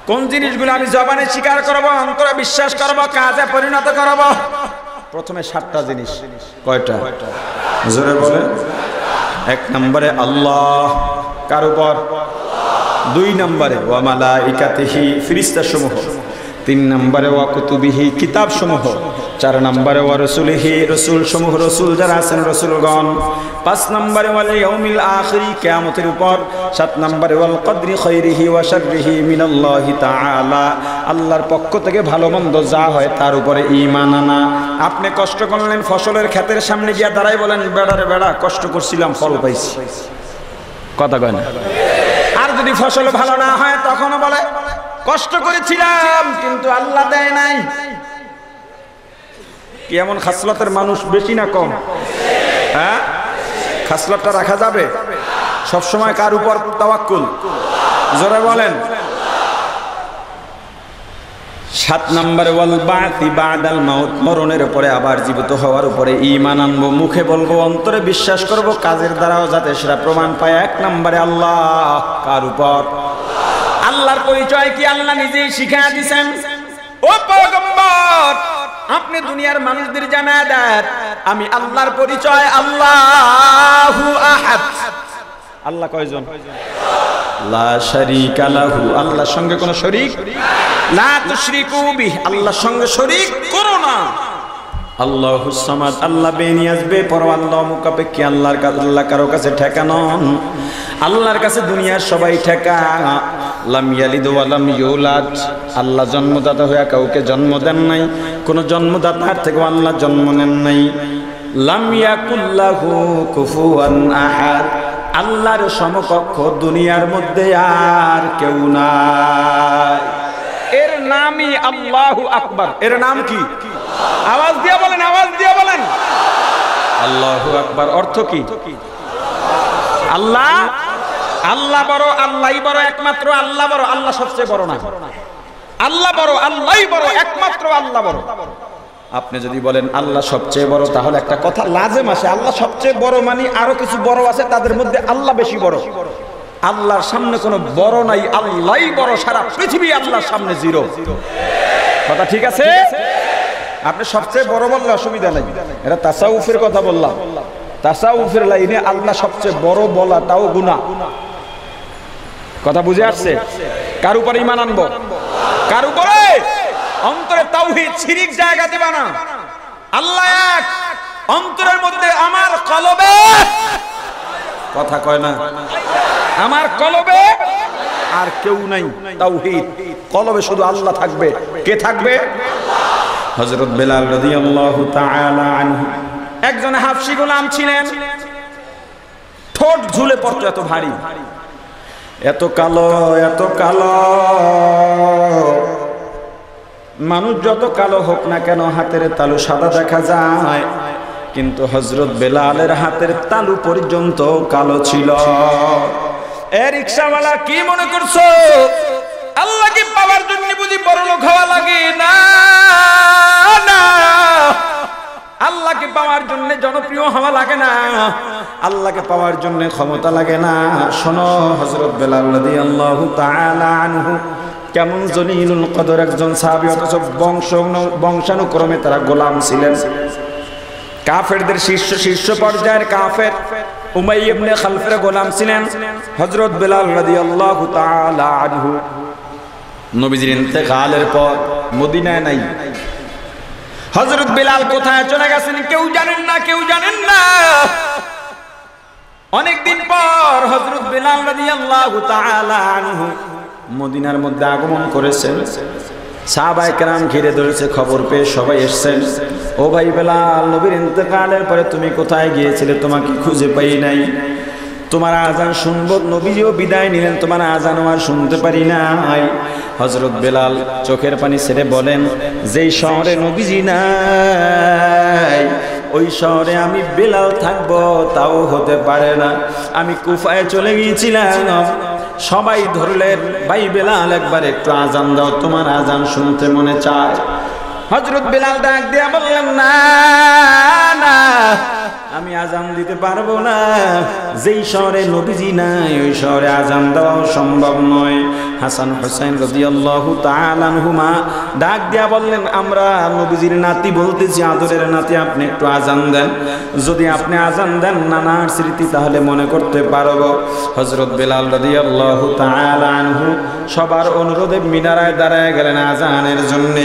[SPEAKER 1] কোন জিনিসগুলো আমি জবানে স্বীকার করব, অন্তরে বিশ্বাস করব, কাজে পরিণত করব? প্রথমে 7টা জিনিস। কয়টা? জোরে বলেন। এক নম্বরে আল্লাহ, কার উপর? দুই নম্বরে ওয়া মালাইকাতিহি, ফেরেশতা সমূহ। তিন নম্বরে ওয়া কুতুবিহি, কিতাব সমূহ। চার নম্বরে ওয়া রাসূলিহি, রাসূল সমূহ, রাসূল যারা আছেন রাসূলগণ। পাঁচ নম্বরে ওয়াল ইয়াউমিল আখির, কিয়ামতের উপর। সাত নম্বরে ওয়াল কদরি খাইরিহি ওয়া শাররিহি মিনাল্লাহি তাআলা, আল্লাহর পক্ষ থেকে ভালো মন্দ যা হয় তার উপরে ঈমান আনা। আপনি কষ্ট করলেন, ফসলের ক্ষেতের সামনে গিয়া দাঁড়াই বলেন, বেড়ারে বেড়া, কষ্ট করছিলাম, ফল পাইছি। কথা কয় না? আর যদি ফসল ভালো না হয় তখনও বলে কষ্ট করেছিলাম কিন্তু আল্লাহ দেয় নাই। কি এমন খাসলতের মানুষ বেশি না কম? হ্যাঁ, খাসলতটা রাখা যাবে সবসময়। কার উপর তাওয়াক্কুল? জোরে বলেন। 7 নম্বরে ওয়াল বাতি বাদাল মাউত, মরণের পরে আবার জীবিত হওয়ার উপরে ঈমান আনবো, মুখে বলবো, অন্তরে বিশ্বাস করব, কাজের দ্বারাও যাতে সেটা প্রমাণ পায়। 1 নম্বরে আল্লাহ, কার উপর? আল্লাহর পরিচয় কি আল্লাহ নিজেই শিখিয়ে দিয়েছেন। ও পয়গম্বর, আপনি দুনিয়ার মানুষদের জানায় দেন আমি আল্লাহর পরিচয় আল্লাহু আহাদ। আল্লাহ কয়জন? লা শারীকা লাহু, আল্লাহর সঙ্গে কোনো শরীক। লা তুশরিকু বিহি, আল্লাহর সঙ্গে শরীক করো না। আল্লাহুস সামাদ, আল্লাহ বেনিয়াজ, বেপরোয়া, আল্লাহ মুকাপেক্ষী। আল্লাহর কাছে, আল্লাহ কারো কাছে ঠেকা নন, আল্লাহর কাছে দুনিয়ার সবাই ঠেকা। লাম ইয়ালিদ ওয়া লাম ইউলাদ, আল্লাহ জন্মদাতা হয়ে কাউকে জন্ম দেন নাই, কোন জন্মদাতার থেকে আল্লাহ জন্ম নেন নাই। লাম ইয়াকুল লাহু কুফুয়ান আহাদ, আল্লাহর সমকক্ষ দুনিয়ার মধ্যে আর কেউ নাই। এর নামই আল্লাহু আকবার। এর নাম কি? আওয়াজ দিয়ে বলেন, আওয়াজ দিয়ে বলেন, আল্লাহু আকবার। অর্থ কি? আল্লাহ, আল্লাহ বড়, আল্লাহই বড়, একমাত্র আল্লাহ বড়। আল্লাহ সবচেয়ে বড় না, আল্লাহ বড়, আল্লাহই বড়, একমাত্র আল্লাহ বড়। আপনি যদি বলেন আল্লাহ সবচেয়ে বড়, তাহলে একটা কথা লাজেম আসে, আল্লাহ সবচেয়ে বড় মানে আরো কিছু বড় আছে, তাদের মধ্যে আল্লাহ বেশি বড়। আল্লাহর সামনে কোনো বড় নাই, আল্লাহই বড়। সারা পৃথিবী আল্লাহর সামনে জিরো। কথা ঠিক আছে? আপনি সবচেয়ে বড় বললে অসুবিধা নাই, এটা তাসাউফের কথা বললাম। তাসাউফের লাইনে আল্লাহ সবচেয়ে বড় বলাটাও গুনাহ। কথা বুঝে আসছে? কার উপর ঈমান আনবো? কার উপরে? অন্তরে তাওহীদ, শিরিক জায়গা দিবা না। আল্লাহ এক, অন্তরের মধ্যে আমার কলবে, কথা কয় না, আমার কলবে আর কেউ নাই, তাওহীদ। কলবে শুধু আল্লাহ থাকবে। কে থাকবে? হযরত বেলাল রাদিয়াল্লাহু তাআলা আনহু একজন হাবশী গোলাম ছিলেন। ঠোঁট ঝুলে পড়তো, এত ভারী, এত কালো, এত কালো। মানুষ যত কালো হোক না কেন হাতের তালু সাদা দেখা যায়, কিন্তু হযরত বেলালের হাতের তালু পর্যন্ত কালো ছিল। এ রিকশাওয়ালা, কি মনে করছো আল্লাহকে পাওয়ার জন্য বুঝি বড় লোক হওয়া লাগে? না না, আল্লাহকে পাওয়ার জন্য জনপ্রিয় হওয়া লাগে না, আল্লাহকে পাওয়ার জন্য ক্ষমতা লাগে না। শোনো, হযরত বেলাল রাদিয়াল্লাহু তাআলা আনহু কেমন জলিলুল কদর একজন সাহাবী, অথচ বংশানুক্রমে তারা গোলাম ছিলেন। কাফেরদের শীর্ষ পর্যায়ের কাফের উমাইয়া ইবনে খালফের গোলাম ছিলেন হযরত বেলাল রাদিয়াল্লাহু তাআলা আনহু। নবীজির ইন্তেকালের পর মদিনায় নাই। হযরত বেলাল কোথায় চলে গেছেন কেউ জানেন না, কেউ জানেন না। অনেকদিন পর হযরত বেলাল রাদিয়াল্লাহু তাআলা আনহু মদিনার মধ্যে আগমন করেছেন। সাহাবায়ে কেরাম ঘিরে ধরেছে, খবর পেয়ে সবাই এসেছেন। ও ভাই বেলাল, নবীর ইন্তেকালের পরে তুমি কোথায় গিয়েছিলে? তোমাকে খুঁজে পাই নাই। তোমার আজান শুনবো, নবীজিও বিদায় নিলেন, তোমার আজানও আর শুনতে পারি নাই। হযরত বেলাল চোখের পানি ছেড়ে বলেন, যেই শহরে নবীজি নাই ওই শহরে আমি বেলাল থাকবো তাও হতে পারে না। আমি কুফায় চলে গিয়েছিলাম, সবাই ধরলেন, ভাই বেলাল একবার একটু আজান দাও, তোমার আজান শুনতে মনে চায়। হযরত বেলাল ডাক দিয়ে বললেন, না না, আমি আজান দিতে পারবো না। যেই শহরে নবীজি নাই ওই শহরে আজান দেওয়া সম্ভব নয়। হাসান হুসাইন রাদিয়াল্লাহু তাআলা আনহুমা ডাক দিয়া বললেন, আমরা নবীজির নাতি বলতেছি, আদরের নাতি, আপনি একটু আজান দেন। যদি আপনি আজান দেন নানার স্মৃতি তাহলে মনে করতে পারবো। হযরত বেলাল রাদিয়াল্লাহু তাআলা আনহু সবার অনুরোধে মিনারায় দাঁড়ায় গেলেন আজানের জন্য।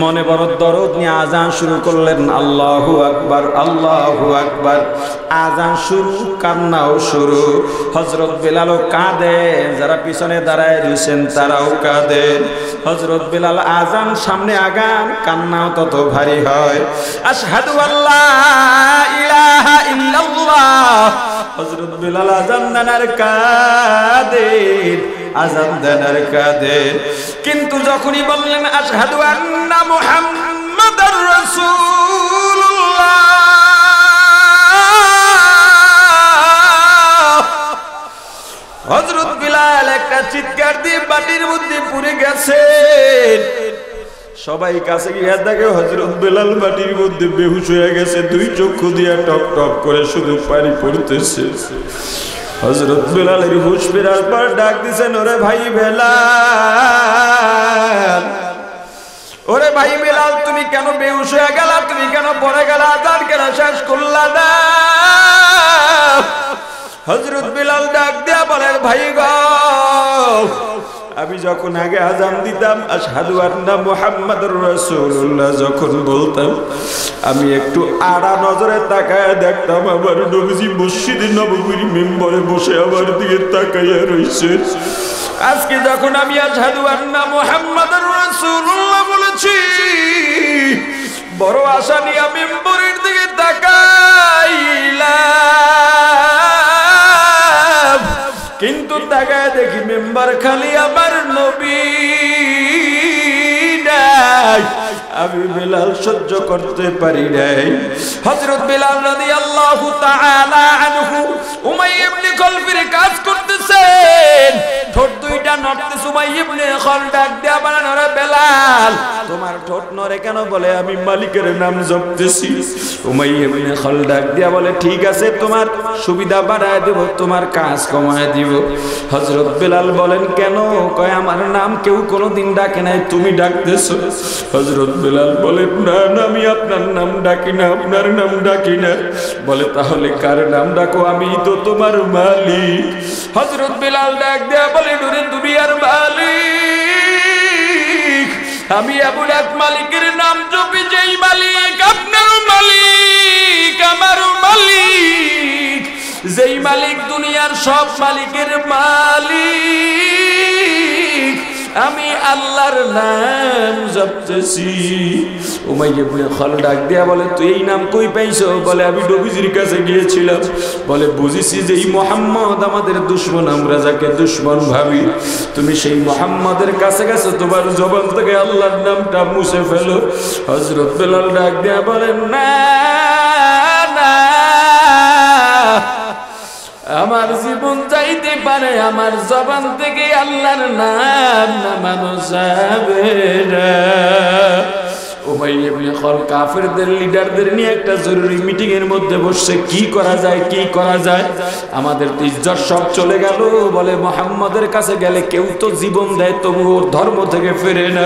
[SPEAKER 1] মনে বড় দরদ নিয়ে আজান শুরু করলেন। আল্লাহু আকবার, আল্লাহু আকবার। আজান শুরু, কান্নাও শুরু। হযরত বেলালও কাঁদে, যারা পিছনে দাঁড়ায় রয়েছেন তারাও কাঁদে। হযরত বেলাল আজান সামনে আগান, কান্নাও তত ভারী হয়। আশহাদু আল্লা ইলাহা ইল্লাল্লাহ। হযরত বেলাল আজান দেন আর কাঁদে, আজান দেন আর কাঁদে। কিন্তু যখনই বললেন আশহাদু আন্না মুহাম্মাদুর রাসূলুল্লাহ, হযরত বিলাল একটা চিৎকার দিয়ে বাটির মধ্যে পড়ে গেছে। সবাই কাছে গিয়ে দেখে হযরত বেলাল বাটির মধ্যে বেহুশ হয়ে গেছে, দুই চক্ষু দিয়ে টপ টপ করে শুধু পানি পড়তেছে। হযরত বেলালের হুঁশ ফেরার পর ডাক দিছেন, ওরে ভাই বেলাল, ওরে ভাই বেলাল, তুমি কেন বেহুশ হয়ে গেলা? তুমি কেন পড়ে গেলা? আজান কেন শেষ করলা না? হযরত বেলাল ডাক দিয়া বলেন, ভাই গো, আমি যখন আগে আজান দিতাম আশহাদু আন্না মুহাম্মাদুর রাসূলুল্লাহ যখন বলতাম, আমি একটু আড়া নজরে তাকায় দেখতাম আমার নবীজি মসজিদে নববীর মিম্বরে বসে আমার দিকে তাকাইয়া রইছে। আজকে যখন আমি আশহাদু আন্না মুহাম্মাদুর রাসূলুল্লাহ বলেছি, বড় আশা নিয়ে মিম্বরের দিকে তাকাইলাম, কিন্তু তাকায় দেখি মেম্বার খালি, আমার নবী নাই। আমি বেলাল সহ্য করতে পারি নাই। হযরত বেলাল রাদিয়াল্লাহু তাআলা আনহু উমাইয়া ইবনে খালফের কাজ করতেছেন, ঠোঁট দুইটা নড়তেছে। উমাইয়া ইবনে খালফ ডাক দেয়া বলেন, ওরে বেলাল, তোমার ঠোঁট নড়ে কেন? বলে, আমি মালিকের নাম জপতেছি। উমাইয়া ইবনে খালফ ডাক দেয়া বলে, ঠিক আছে, তোমার সুবিধা বাড়ায় দেব, তোমার কাজ কমায় দিব। হযরত বেলাল বলেন, কেন? কয়, আমার নাম কেউ কোনোদিন ডাকে নাই, তুমি ডাকতেছো। হযরত বেলাল বলেন, না না, আমি আপনার নাম ডাকি না, আপনার নাম ডাকি না। বলে, তাহলে কার নাম ডাকো? আমি তো তোমার মালিক। হযরত বেলাল ডাক দেয়া বলে, নুরে দুনিয়ার মালিক,
[SPEAKER 2] আমি এমন এক মালিকের নাম জপি যেই মালিক আপনারও মালিক আমারও মালিক, যেই মালিক দুনিয়ার সব মালিকের মালিক। আমি আল্লাহর নাম জপতেছি। উমাইয়া ইবনে খালদ ডাক দিয়া বলে, তুই এই নাম কই পাইছো? বলে, আমি নবীজির কাছে গিয়েছিলাম। বলে, বুঝেছি যে এই মুহাম্মদ আমাদের দুশমন, আমরা যাকে দুশমন ভাবি, তুমি সেই মুহাম্মাদের কাছে গেছো, তোমার জবান থেকে আল্লাহর নামটা মুছে ফেলো। হযরত বেলাল ডাক দিয়া বলেন, না না, আমার জীবন চাইতে পারে, আমার জবান থেকে আল্লাহর নাম নামানো যাবে না। উমাইয়া ইবনে খালদ কাফেরদের লিডারদের নিয়ে একটা জরুরি মিটিং এর মধ্যে বসছে, কি করা যায়, কি করা যায়। আমাদের তো ইজ্জত সব চলে গেল। বলে, মুহাম্মাদের কাছে গেলে কেউ তো জীবন দেয়, তবুও ধর্ম থেকে ফেরে না।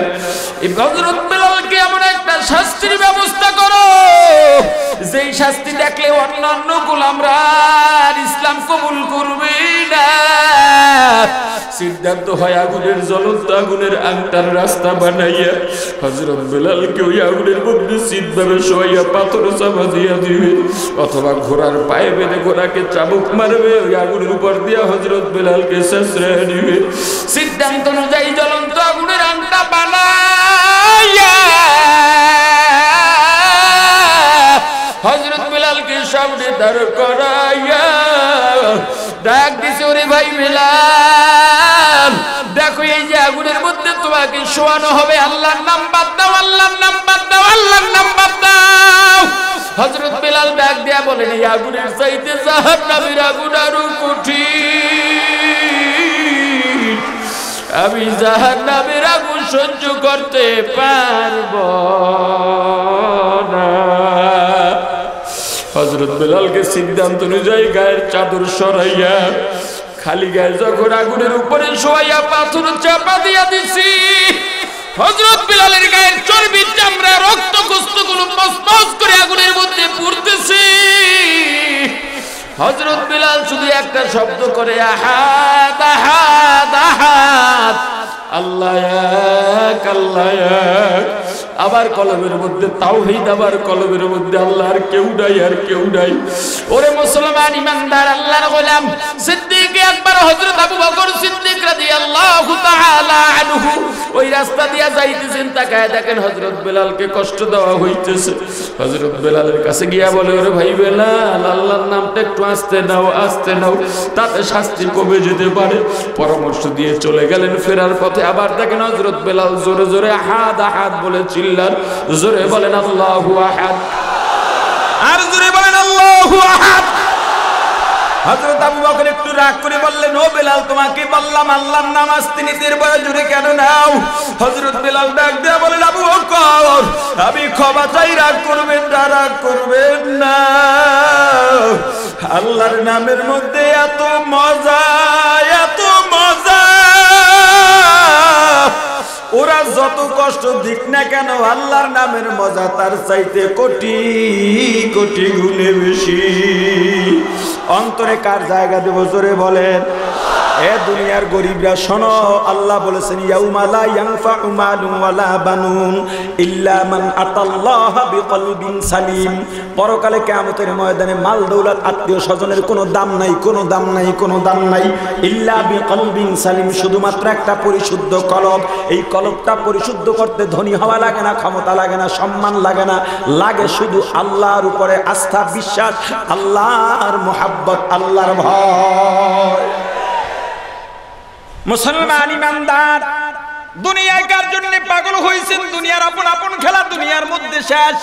[SPEAKER 2] এই হযরত বেলালকে এমন একটা শাস্তির ব্যবস্থা করো, যেই শাস্তি দেখলে অন্যান্য গোলামরা ইসলাম কবুল করবে না। সিদ্ধান্ত হয় আগুনের জ্বলন্ত আগুনের আংটার রাস্তা বানাইয়া হযরত বেলালকে ওই আগুনের মধ্যে সিধভাবে শোয়াইয়া পাথর চাপা দিয়া দিবে, অথবা ঘোড়ার পায়ে বেঁধে ঘোড়াকে চাবুক মারবে, ওই আগুনের উপর দিয়া হযরত বেলালকে ছেঁচড়ে দিবে। সিদ্ধান্ত অনুযায়ী জ্বলন্ত আগুনের আংটা বানাইয়া হযরত বেলালকে সামনে দাঁড় করাইয়া ডাক দিছে, ওরে ভাই বেলাল, দেখো এই যে আগুনের মধ্যে তোমাকে শোয়ানো হবে, আল্লাহর নাম বাদ দাও, আল্লাহর নাম বাদ দাও, আল্লাহর নাম বাদ দাও। হযরত বেলাল ডাক দিয়া বলেন, এই আগুনের চাইতে জাহান্নামের আগুন আরো কঠিন, আমি জাহান্নামের আগুন সহ্য করতে পারবো না। হযরত বেলালকে সিদ্ধান্ত অনুযায়ী গায়ের চাদর সরাইয়া খালি গায়ে যখন আগুনের উপরে শোয়াইয়া পাথর চাপা দিয়া দিছি, হযরত বেলালের গায়ের চর্বি চামড়া রক্ত গোস্তগুলো মসমস করে আগুনের মধ্যে পুড়তেছে। হযরত বেলাল শুধু একটা শব্দ করে, আহাদ আহাদ আহাদ, আল্লাহ এক, আল্লাহ এক। আবার কলমের মধ্যে তাওহীদ, আবার কলমের মধ্যে আল্লাহ, আর কেউ নাই, আর কেউ নাই। ওরে মুসলমান ইমানদার আল্লাহর গোলাম, সিদ্দিক আকবর হযরত আবু বকর সিদ্দিক রাদিয়াল্লাহু তাআলা আনহু ওই রাস্তা দিয়া যাইতেছেন, তাকায় দেখেন হযরত বেলালকে কষ্ট দেওয়া হইতেছে। হযরত বেলালের কাছে গিয়া বলে, ওরে ভাই বেলাল, আল্লাহর নামটা একটু আস্তে নাও, আস্তে নাও, তাতে শাস্তি কমে যেতে পারে। পরামর্শ দিয়ে চলে গেলেন। ফেরার পথে আবার দেখেন হযরত বেলাল জোরে জোরে আহাদ আহাদ বলে চিল্লার, জোরে বলেন আল্লাহু আহাদ,
[SPEAKER 1] আর জোরে বলেন আল্লাহু আহাদ। হযরত আবু বকর একটু রাগ করে বললেন, ও বেলাল, তোমাকে বললাম আল্লাহর নাম আস্তে নিতে, বড় জোরে কেন নাও? হযরত বেলাল ডাক দিয়ে বলেন, আবু বকর, আমি ক্ষমা চাই, রাগ করবেন না, রাগ করবেন না। আল্লাহর নামের মধ্যে এত মজা, এত মজা, ওরা যত কষ্ট দিক না কেন, আল্লাহর নামের মজা তার চাইতে কোটি কোটি গুণে বেশি। অন্তরে কার জায়গা দেব, জোরে বলেন। এ দুনিয়ার গরিবরা শোনো, আল্লাহ বলেছেন, ইয়াউমা লা ইয়ানফাউ মালুন ওয়ালা বানুন ইল্লা মান আতাল্লাহা বিকলবিন সালিম। পরকালে কিয়ামতের ময়দানে মাল দৌলত আত্মীয় স্বজনের কোনো দাম নাই, কোনো দাম নাই, কোনো দাম নাই। ইল্লা বিকলবিন সালিম, শুধুমাত্র একটা পরিশুদ্ধ কলব। এই কলবটা পরিশুদ্ধ করতে ধনী হওয়া লাগে না, ক্ষমতা লাগে না, সম্মান লাগে না, লাগে শুধু আল্লাহর উপরে আস্থা, বিশ্বাস, আল্লাহর মুহাব্বত, আল্লাহর ভয়। মুসলমান ইমানদার, দুনিয়ায় কার জন্য পাগল হয়েছেন? দুনিয়ার আপন আপন খেলা দুনিয়ার মধ্যে শেষ।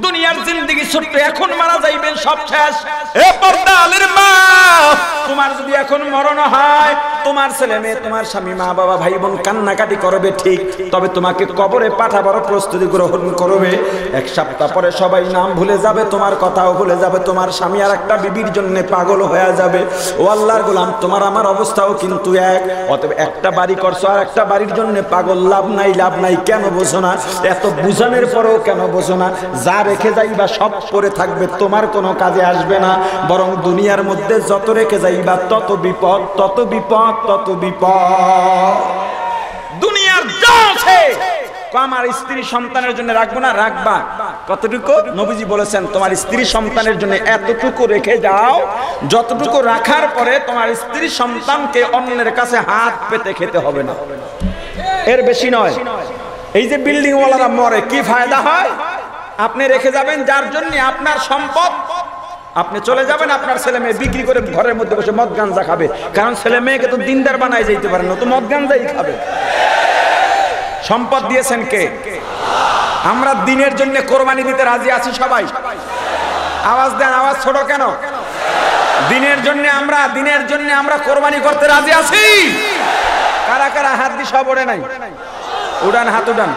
[SPEAKER 1] দুনিয়ার জিন্দেগি ছোট্ট, এখন মারা যাইবেন, সব শেষ। এ পর্দালের মা, তোমার যদি এখন মরণ হয়, তোমার ছেলে মেয়ে, তোমার স্বামী, মা বাবা, ভাই বোন কান্নাকাটি করবে ঠিক, তবে তোমাকে কবরে পাঠাবার প্রস্তুতি গ্রহণ করবে। এক সপ্তাহ পরে সবাই নাম ভুলে যাবে, তোমার কথাও ভুলে যাবে, তোমার স্বামী আর একটা বিবির জন্য পাগল হয়ে যাবে। ও আল্লাহর গোলাম, তোমার আমার অবস্থাও কিন্তু এক। অতএব একটা বাড়ি করছো, আর একটা বাড়ির জন্য পাগল, লাভ নাই, লাভ নাই। কেন বোঝো না? এত বুঝানোর পরেও কেন বোঝো না? যা রেখে যাইবা সব পরে থাকবে, তোমার কোনো কাজে আসবে না। বরং দুনিয়ার মধ্যে যত রেখে যাইবা তত বিপদ, তত বিপদ, তত বিপদ। দুনিয়ার যা আছে আমার স্ত্রী সন্তানের জন্য রাখবো না, রাখবা। কতটুকু? নবীজি বলেছেন তোমার স্ত্রী সন্তানের জন্য এতটুকু রেখে যাও যতটুকু রাখার পরে তোমার স্ত্রী সন্তানকে অন্যের কাছে হাত পেতে খেতে হবে না, এর বেশি নয়। এই যে বিল্ডিং ওয়ালারা মরে, কি ফায়দা হয়? আপনি রেখে যাবেন যার জন্য আপনার সম্পদ, আপনি চলে যাবেন, আপনার ছেলে মেয়ে বিক্রি করে ঘরের মধ্যে বসে মদ গাঞ্জা খাবে, কারণ ছেলে মেয়েকে তো দিনদার বানায় যেতে পারে না, তো মদ গাঞ্জাই খাবে। সম্পদ দিয়েছেন কে? আমরা দিনের জন্য কোরবানি দিতে রাজি আছি সবাই। আওয়াজ দেন, আওয়াজ ছোট কেন? দিনের জন্য আমরা কোরবানি করতে রাজি আছি। কারা কারা হাত দিয়ে সব ওড়ে নাই? উড়ান, হাত উড়ান।